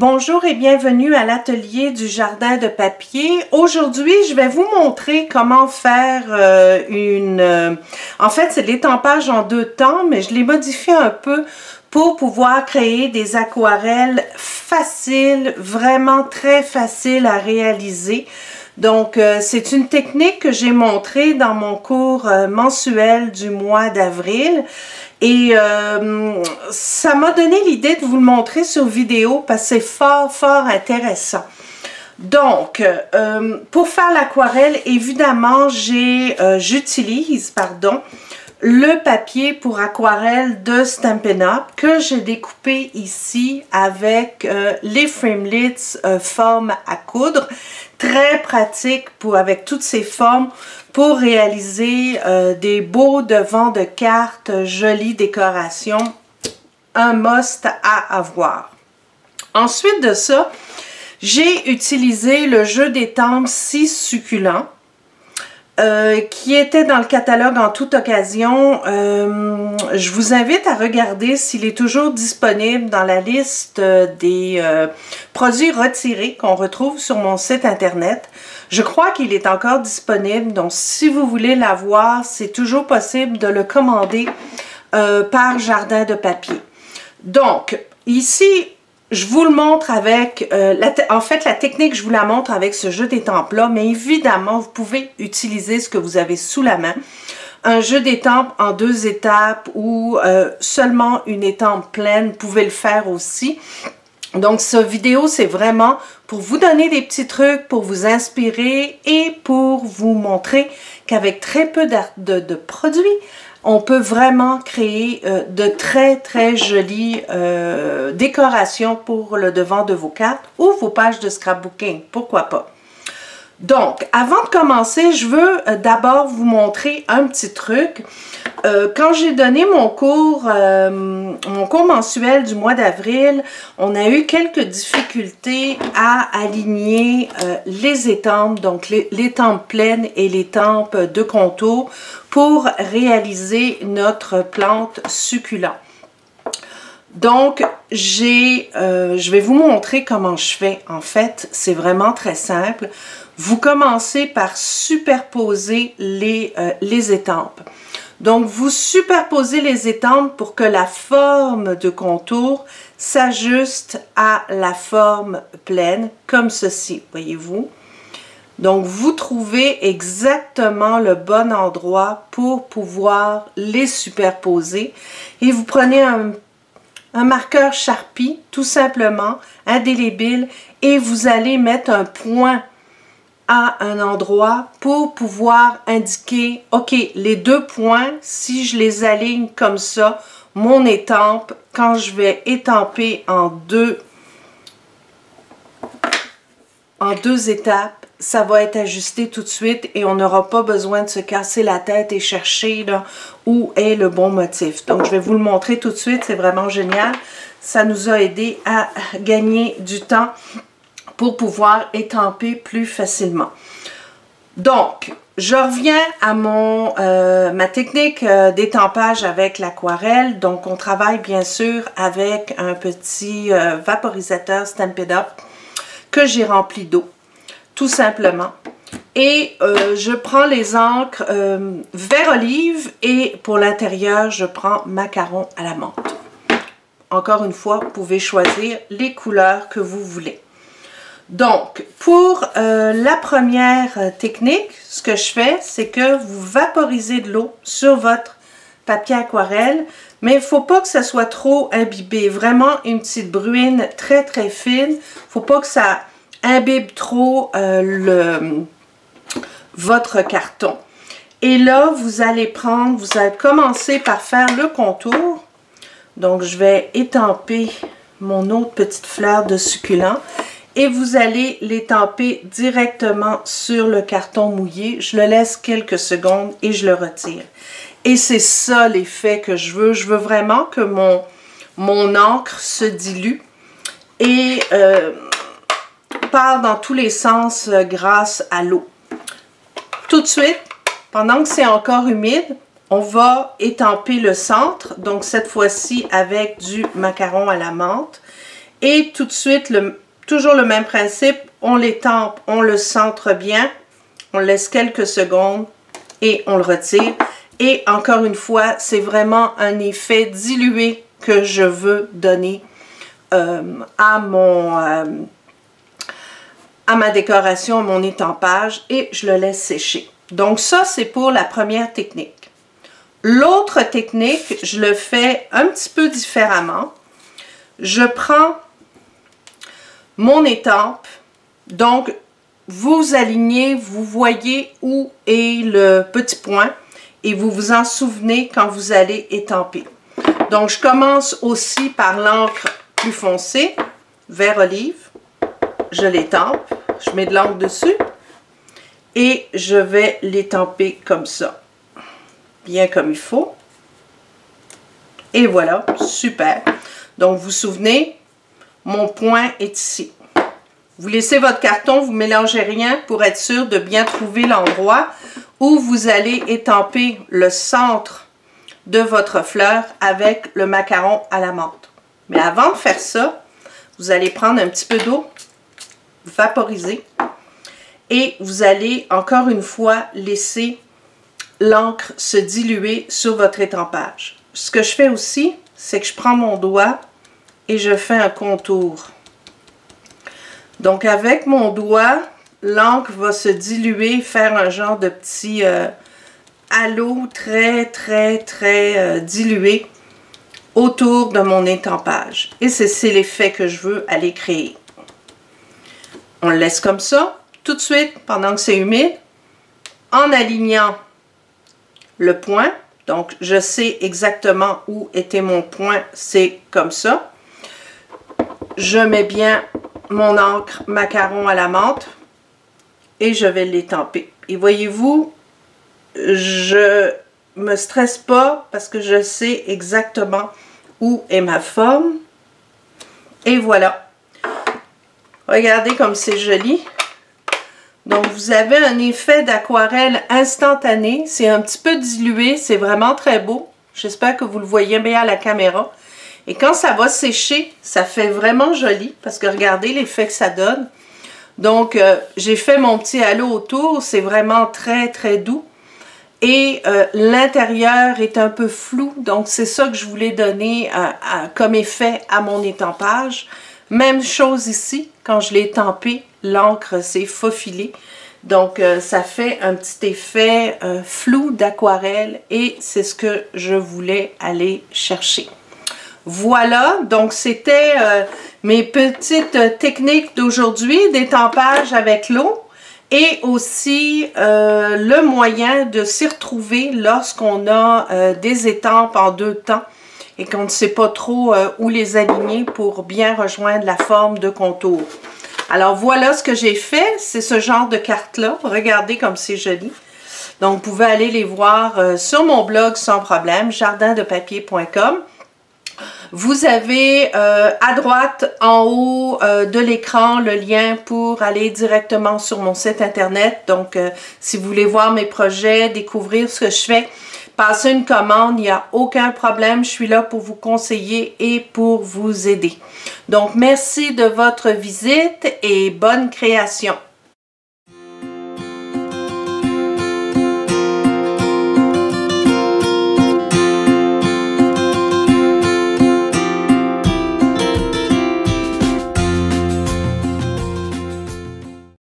Bonjour et bienvenue à l'atelier du jardin de papier. Aujourd'hui, je vais vous montrer comment faire en fait, c'est l'étampage en deux temps, mais je l'ai modifié un peu pour pouvoir créer des aquarelles faciles, vraiment très faciles à réaliser. Donc, c'est une technique que j'ai montrée dans mon cours mensuel du mois d'avril. Et ça m'a donné l'idée de vous le montrer sur vidéo parce que c'est fort intéressant. Donc, pour faire l'aquarelle, évidemment, j'utilise le papier pour aquarelle de Stampin' Up que j'ai découpé ici avec les Framelits forme à coudre. Très pratique avec toutes ces formes pour réaliser des beaux devants de cartes, jolies décorations. Un must à avoir. Ensuite de ça, j'ai utilisé le jeu d'étampes si succulent qui était dans le catalogue en toute occasion. Je vous invite à regarder s'il est toujours disponible dans la liste des produits retirés qu'on retrouve sur mon site internet. Je crois qu'il est encore disponible, donc si vous voulez l'avoir, c'est toujours possible de le commander par Jardin de papier. Donc, ici, je vous le montre avec, en fait, la technique, je vous la montre avec ce jeu d'étampes-là, mais évidemment, vous pouvez utiliser ce que vous avez sous la main. Un jeu d'étampes en deux étapes ou seulement une étampe pleine, vous pouvez le faire aussi. Donc, cette vidéo, c'est vraiment pour vous donner des petits trucs, pour vous inspirer et pour vous montrer qu'avec très peu de produits, on peut vraiment créer de très jolies décorations pour le devant de vos cartes ou vos pages de scrapbooking, pourquoi pas. Donc, avant de commencer, je veux d'abord vous montrer un petit truc. Quand j'ai donné mon cours mensuel du mois d'avril, on a eu quelques difficultés à aligner les étampes, donc l'étampe pleine et l'étampe de contour pour réaliser notre plante succulente. Donc, je vais vous montrer comment je fais. En fait, c'est vraiment très simple. Vous commencez par superposer les étampes. Donc, vous superposez les étampes pour que la forme de contour s'ajuste à la forme pleine, comme ceci, voyez-vous. Donc, vous trouvez exactement le bon endroit pour pouvoir les superposer. Et vous prenez un marqueur Sharpie, tout simplement, indélébile, et vous allez mettre un point à un endroit pour pouvoir indiquer, ok, les deux points, si je les aligne comme ça, mon étampe, quand je vais étamper en deux étapes, ça va être ajusté tout de suite et on n'aura pas besoin de se casser la tête et chercher là, où est le bon motif. Donc, je vais vous le montrer tout de suite, c'est vraiment génial. Ça nous a aidé à gagner du temps pour pouvoir étamper plus facilement. Donc, je reviens à ma technique d'étampage avec l'aquarelle. Donc, on travaille bien sûr avec un petit vaporisateur Stampin' Up que j'ai rempli d'eau, tout simplement. Et je prends les encres vert olive et pour l'intérieur, je prends macaron à la menthe. Encore une fois, vous pouvez choisir les couleurs que vous voulez. Donc, pour la première technique, ce que je fais, c'est que vous vaporisez de l'eau sur votre papier aquarelle, mais il ne faut pas que ça soit trop imbibé. Vraiment une petite bruine très fine. Il ne faut pas que ça imbibe trop votre carton. Et là, vous allez commencer par faire le contour. Donc, je vais étamper mon autre petite fleur de succulent. Et vous allez l'étamper directement sur le carton mouillé. Je le laisse quelques secondes et je le retire. Et c'est ça l'effet que je veux. Je veux vraiment que mon encre se dilue et part dans tous les sens grâce à l'eau. Tout de suite, pendant que c'est encore humide, on va étamper le centre. Donc cette fois-ci avec du macaron à la menthe. Et tout de suite, toujours le même principe, on l'étampe, on le centre bien, on laisse quelques secondes et on le retire. Et encore une fois, c'est vraiment un effet dilué que je veux donner à ma décoration, à mon étampage, et je le laisse sécher. Donc ça, c'est pour la première technique. L'autre technique, je le fais un petit peu différemment. Je prends mon étampe, donc vous alignez, vous voyez où est le petit point et vous vous en souvenez quand vous allez étamper. Donc je commence aussi par l'encre plus foncée, vert olive, je l'étampe, je mets de l'encre dessus et je vais l'étamper comme ça, bien comme il faut. Et voilà, super. Donc vous vous souvenez, mon point est ici. Vous laissez votre carton, vous ne mélangez rien pour être sûr de bien trouver l'endroit où vous allez étamper le centre de votre fleur avec le macaron à la menthe. Mais avant de faire ça, vous allez prendre un petit peu d'eau, vaporiser, et vous allez encore une fois laisser l'encre se diluer sur votre étampage. Ce que je fais aussi, c'est que je prends mon doigt et je fais un contour. Donc avec mon doigt, l'encre va se diluer, faire un genre de petit halo très dilué autour de mon étampage. Et c'est l'effet que je veux aller créer. On le laisse comme ça, tout de suite, pendant que c'est humide, en alignant le point. Donc, je sais exactement où était mon point, c'est comme ça. Je mets bien mon encre macaron à la menthe et je vais l'étamper. Et voyez-vous, je me stresse pas parce que je sais exactement où est ma forme. Et voilà. Regardez comme c'est joli. Donc, vous avez un effet d'aquarelle instantané. C'est un petit peu dilué. C'est vraiment très beau. J'espère que vous le voyez bien à la caméra. Et quand ça va sécher, ça fait vraiment joli. Parce que regardez l'effet que ça donne. Donc, j'ai fait mon petit halo autour. C'est vraiment très doux. Et l'intérieur est un peu flou. Donc, c'est ça que je voulais donner comme effet à mon étampage. Même chose ici. Quand je l'ai étampé, l'encre s'est faufilée. Donc, ça fait un petit effet flou d'aquarelle et c'est ce que je voulais aller chercher. Voilà, donc c'était mes petites techniques d'aujourd'hui, d'étampage avec l'eau et aussi le moyen de s'y retrouver lorsqu'on a des étampes en deux temps et qu'on ne sait pas trop où les aligner pour bien rejoindre la forme de contour. Alors voilà ce que j'ai fait, c'est ce genre de carte-là. Regardez comme c'est joli. Donc vous pouvez aller les voir sur mon blog sans problème, jardindepapier.com. Vous avez à droite en haut de l'écran le lien pour aller directement sur mon site internet. Donc si vous voulez voir mes projets, découvrir ce que je fais, passez une commande, il n'y a aucun problème. Je suis là pour vous conseiller et pour vous aider. Donc merci de votre visite et bonne création.